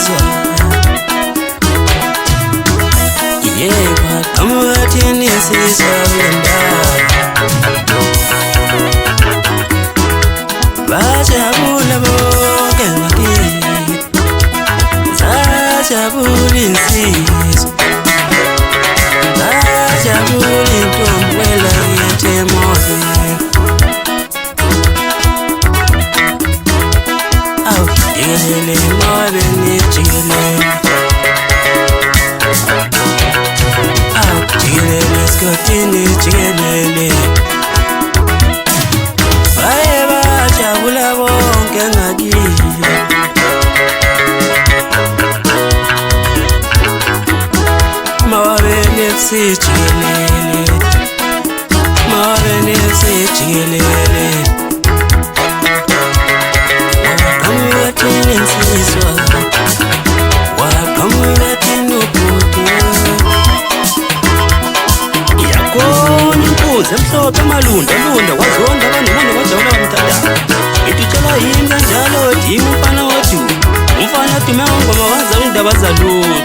insizwa yeba qhamukathini insizwa kulendawo bajabula bonke ngakithi sajabula insizwa sajabula intombi welakithi eMoabeni awu jikelele eMoabeni jikelele jikelele esikotini jikelele baye bajabula bonke ngakithi Moabeni sijikelele Moabeni sijikelele waqhamukathini insizwa waqhamukathini ubhuti yakhona inkunzi emhlophe emalunda kwazonda abanomona bajabula bamthandayo ngitutshela yini kanjalo dima umfana odume umfana odume ngongoma wazala indaba zalutho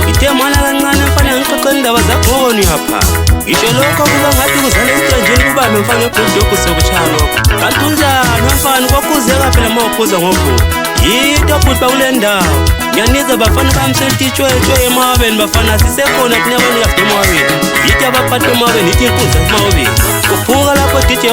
ithe mwana kancane mfana ngixoxela indaba zakhona uyapha ngisho lokho kuba ngathi kuzala esitranjeni kubambe mfana ebhudoku sokushaya lokho kanti unjani mfana kwakhuzeka phela uma uphuza ngovuko yito bhuti kule ndawo ngiyaniza bafana bamselitshwetshwe eMoabeni bafana sisekhona thina abantu kaseMoabeni yithi abaphathi eMoabeni yithi inkunzi eMoabeni kuphuka lapho DJ